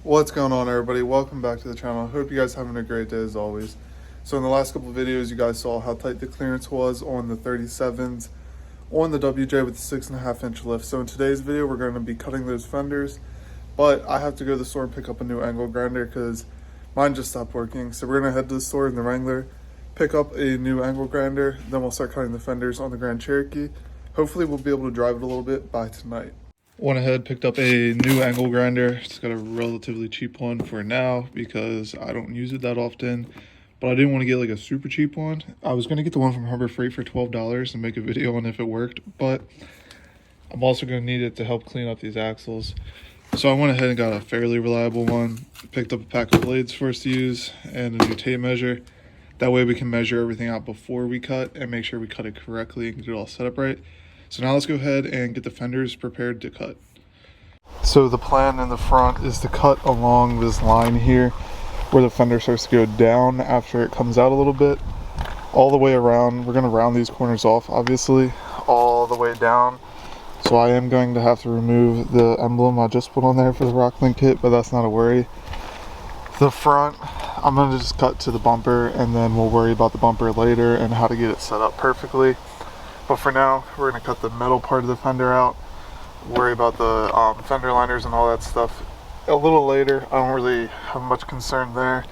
What's going on, everybody? Welcome back to the channel. Hope you guys are having a great day as always. So in the last couple of videos, you guys saw how tight the clearance was on the 37s on the WJ with the 6.5-inch lift. So in today's video, we're going to be cutting those fenders, but I have to go to the store and pick up a new angle grinder because mine just stopped working. So we're going to head to the store in the Wrangler, pick up a new angle grinder, then we'll start cutting the fenders on the Grand Cherokee. Hopefully we'll be able to drive it a little bit by tonight. Went ahead, picked up a new angle grinder. It's got a relatively cheap one for now because I don't use it that often, but I didn't want to get like a super cheap one. I was going to get the one from Harbor Freight for $12 and make a video on if it worked, but I'm also going to need it to help clean up these axles. So I went ahead and got a fairly reliable one, picked up a pack of blades for us to use and a new tape measure. That way we can measure everything out before we cut and make sure we cut it correctly and get it all set up right. So now let's go ahead and get the fenders prepared to cut. So the plan in the front is to cut along this line here where the fender starts to go down after it comes out a little bit, all the way around. We're going to round these corners off, obviously, all the way down. So I am going to have to remove the emblem I just put on there for the Rocklink kit, but that's not a worry. The front, I'm going to just cut to the bumper and then we'll worry about the bumper later and how to get it set up perfectly. But for now, we're going to cut the metal part of the fender out, worry about the fender liners and all that stuff a little later. I don't really have much concern there.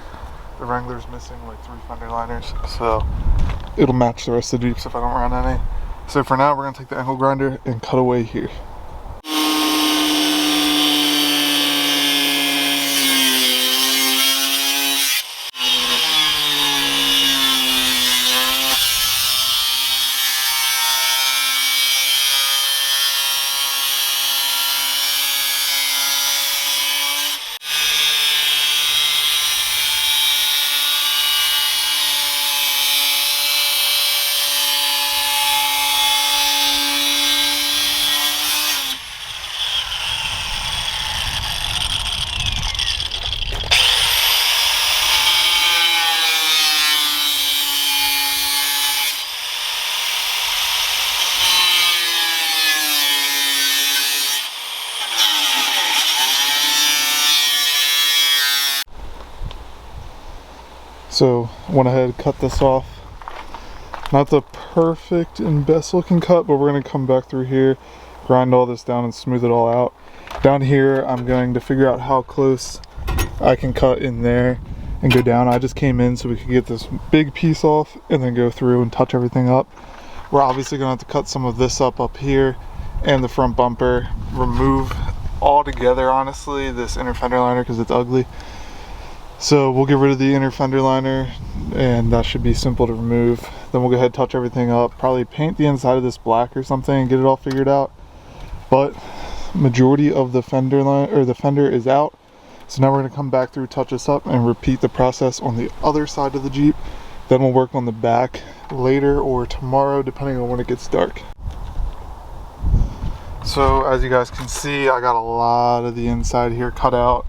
The Wrangler's missing like 3 fender liners, so it'll match the rest of the Jeeps if I don't run any. So for now, we're going to take the angle grinder and cut away here. So went ahead, cut this off. Not the perfect and best looking cut, but we're going to come back through here, grind all this down and smooth it all out. Down here, I'm going to figure out how close I can cut in there and go down. I just came in so we could get this big piece off and then go through and touch everything up. We're obviously going to have to cut some of this up here and the front bumper, remove all together, honestly, this inner fender liner because it's ugly. So we'll get rid of the inner fender liner and that should be simple to remove. Then we'll go ahead and touch everything up, probably paint the inside of this black or something and get it all figured out. But majority of the fender line or the fender is out. So now we're going to come back through, touch this up and repeat the process on the other side of the Jeep. Then we'll work on the back later or tomorrow depending on when it gets dark. So as you guys can see, I got a lot of the inside here cut out.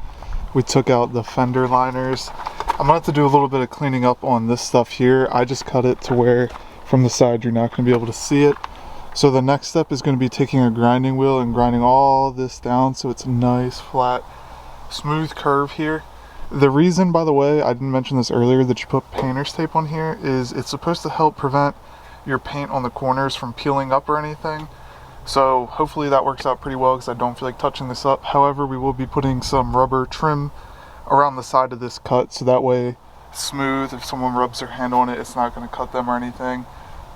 We took out the fender liners. I'm gonna have to do a little bit of cleaning up on this stuff here. I just cut it to where from the side you're not gonna be able to see it. So the next step is gonna be taking a grinding wheel and grinding all this down so it's a nice, flat, smooth curve here. The reason, by the way, I didn't mention this earlier, that you put painter's tape on here is it's supposed to help prevent your paint on the corners from peeling up or anything. So hopefully that works out pretty well because I don't feel like touching this up. However, we will be putting some rubber trim around the side of this cut so that way it's smooth. If someone rubs their hand on it, it's not going to cut them or anything.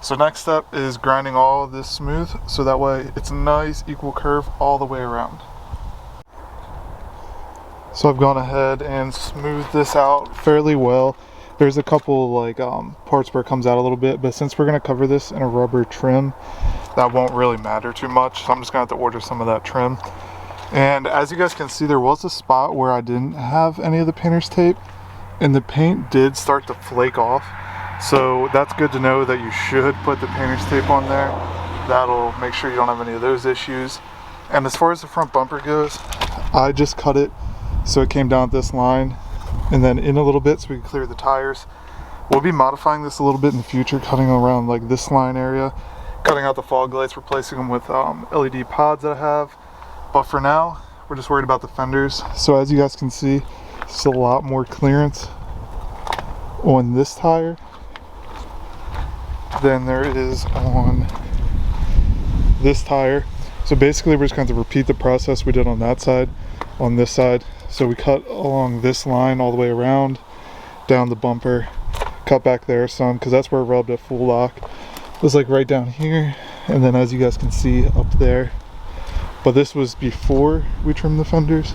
So next step is grinding all of this smooth so that way it's a nice equal curve all the way around. So I've gone ahead and smoothed this out fairly well. There's a couple like parts where it comes out a little bit, but since we're going to cover this in a rubber trim, that won't really matter too much. So I'm just going to have to order some of that trim. And as you guys can see, there was a spot where I didn't have any of the painter's tape and the paint did start to flake off. So that's good to know that you should put the painter's tape on there. That'll make sure you don't have any of those issues. And as far as the front bumper goes, I just cut it so it came down this line and then in a little bit so we can clear the tires. We'll be modifying this a little bit in the future, cutting around like this line area, cutting out the fog lights, replacing them with LED pods that I have. But for now, we're just worried about the fenders. So as you guys can see, it's a lot more clearance on this tire than there is on this tire. So basically we're just going to repeat the process we did on that side, on this side. So we cut along this line all the way around, down the bumper, cut back there some, because that's where it rubbed at full lock. It was like right down here, and then as you guys can see up there. But this was before we trimmed the fenders.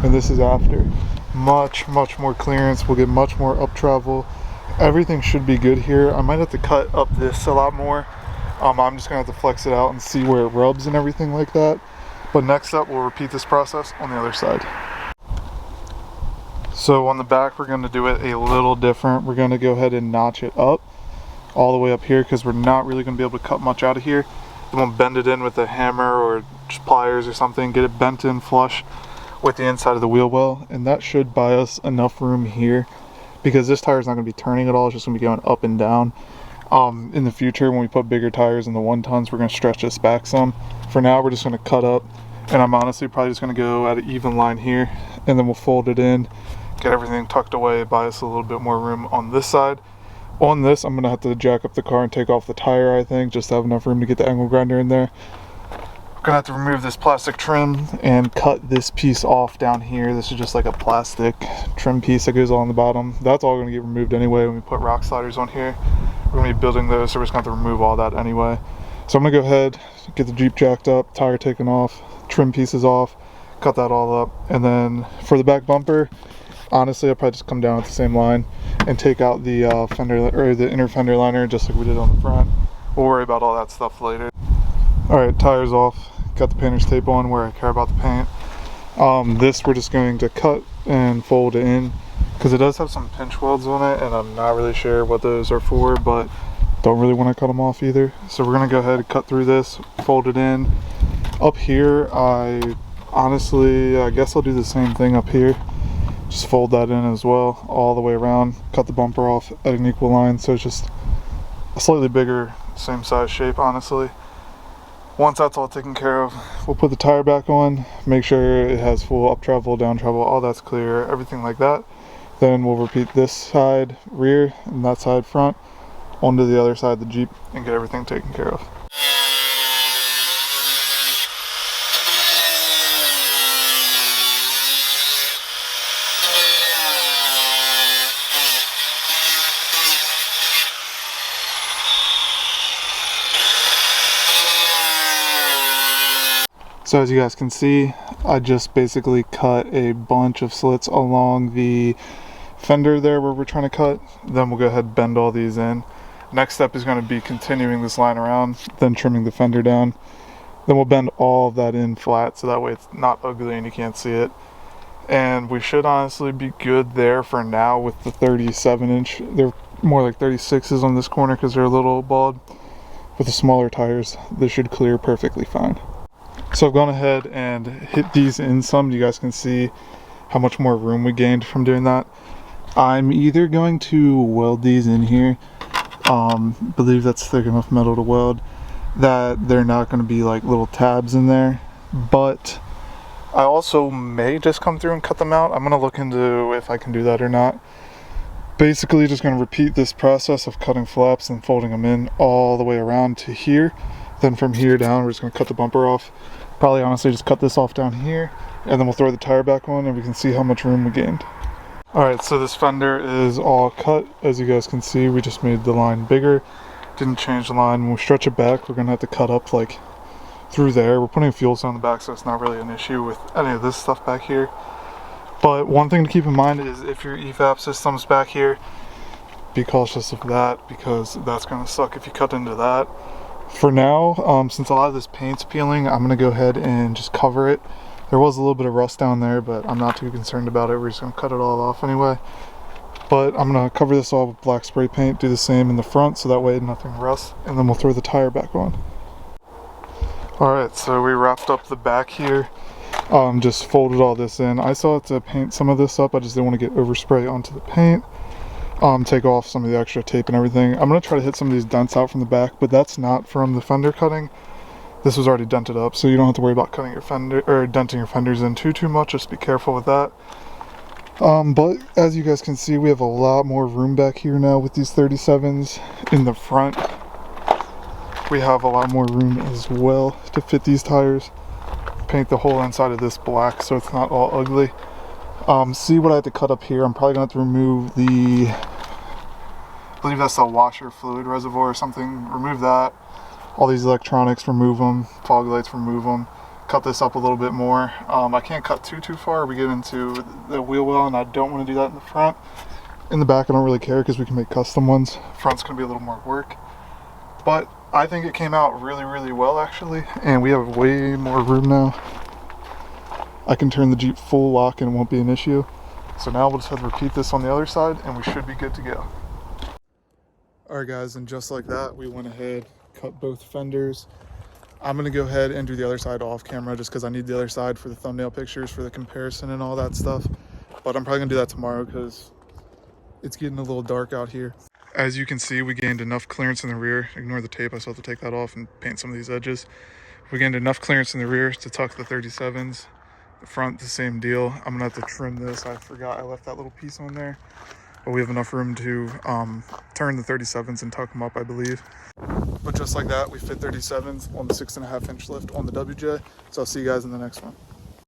And this is after. Much more clearance. We'll get much more up travel. Everything should be good here. I might have to cut up this a lot more. I'm just gonna have to flex it out and see where it rubs and everything like that. But next up, we'll repeat this process on the other side. So on the back, we're gonna do it a little different. We're gonna go ahead and notch it up all the way up here, because we're not really gonna be able to cut much out of here. Then we'll bend it in with a hammer or just pliers or something, get it bent in flush with the inside of the wheel well, and that should buy us enough room here, because this tire is not going to be turning at all. It's just going to be going up and down. In the future, when we put bigger tires in the 1 tons, we're going to stretch this back some. For now, we're just going to cut up, and I'm honestly probably just going to go at an even line here, and then we'll fold it in, get everything tucked away, buy us a little bit more room on this side. On this, I'm going to have to jack up the car and take off the tire, I think, just to have enough room to get the angle grinder in there. Gonna have to remove this plastic trim and cut this piece off down here. This is just like a plastic trim piece that goes on the bottom. That's all gonna get removed anyway when we put rock sliders on here. We're gonna be building those, so we're just gonna have to remove all that anyway. So I'm gonna go ahead, get the Jeep jacked up, tire taken off, trim pieces off, cut that all up. And then for the back bumper, honestly, I'll probably just come down at the same line and take out the fender, or the inner fender liner, just like we did on the front. We'll worry about all that stuff later. All right, tires off. Got the painter's tape on where I care about the paint. This we're just going to cut and fold it in, because it does have some pinch welds on it, and I'm not really sure what those are for, but don't really want to cut them off either. So we're going to go ahead and cut through this, fold it in. Up here, I guess I'll do the same thing up here. Just fold that in as well, all the way around. Cut the bumper off at an equal line, so it's just a slightly bigger, same size shape, honestly. Once that's all taken care of, we'll put the tire back on, make sure it has full up travel, down travel, all that's clear, everything like that. Then we'll repeat this side rear and that side front onto the other side of the Jeep and get everything taken care of. So as you guys can see, I just basically cut a bunch of slits along the fender there where we're trying to cut. Then we'll go ahead and bend all these in. Next step is going to be continuing this line around, then trimming the fender down. Then we'll bend all of that in flat, so that way it's not ugly and you can't see it. And we should honestly be good there for now with the 37-inch. They're more like 36s on this corner because they're a little bald. With the smaller tires, this should clear perfectly fine. So I've gone ahead and hit these in some. You guys can see how much more room we gained from doing that. I'm either going to weld these in here. Believe that's thick enough metal to weld, that they're not going to be like little tabs in there. But I also may just come through and cut them out. I'm going to look into if I can do that or not. Basically just going to repeat this process of cutting flaps and folding them in all the way around to here. Then from here down, we're just going to cut the bumper off. Probably honestly just cut this off down here, and then we'll throw the tire back on and we can see how much room we gained. Alright, so this fender is all cut. As you guys can see, we just made the line bigger. Didn't change the line. When we stretch it back, we're going to have to cut up like through there. We're putting a fuel cell on the back, so it's not really an issue with any of this stuff back here. But one thing to keep in mind is if your EVAP system's back here, be cautious of that, because that's going to suck if you cut into that. For now, since a lot of this paint's peeling, I'm going to go ahead and just cover it. There was a little bit of rust down there, but I'm not too concerned about it. We're just going to cut it all off anyway. But I'm going to cover this all with black spray paint, do the same in the front, so that way nothing rusts, and then we'll throw the tire back on. Alright, so we wrapped up the back here. Just folded all this in. I still have to paint some of this up. I just didn't want to get overspray onto the paint. Take off some of the extra tape and everything. I'm going to try to hit some of these dents out from the back, but that's not from the fender cutting. This was already dented up, so you don't have to worry about cutting your fender or denting your fenders in too much. Just be careful with that. But as you guys can see, we have a lot more room back here now with these 37s in the front. We have a lot more room as well to fit these tires. Paint the whole inside of this black so it's not all ugly. See what I had to cut up here? I'm probably going to have to remove the, I believe that's the washer fluid reservoir or something. Remove that. All these electronics, remove them. Fog lights, remove them. Cut this up a little bit more. I can't cut too far. We get into the wheel well, and I don't want to do that in the front. In the back, I don't really care because we can make custom ones. Front's going to be a little more work. But I think it came out really well, actually. And we have way more room now. I can turn the Jeep full lock and it won't be an issue. So now we'll just have to repeat this on the other side and we should be good to go. Alright guys, and just like that, we went ahead, cut both fenders. I'm going to go ahead and do the other side off camera just because I need the other side for the thumbnail pictures, for the comparison and all that stuff. But I'm probably going to do that tomorrow because it's getting a little dark out here. As you can see, we gained enough clearance in the rear. Ignore the tape, I still have to take that off and paint some of these edges. We gained enough clearance in the rear to tuck the 37s. The front, the same deal. I'm going to have to trim this. I forgot I left that little piece on there. But we have enough room to turn the 37s and tuck them up, I believe. But just like that, we fit 37s on the 6.5-inch lift on the WJ. So I'll see you guys in the next one.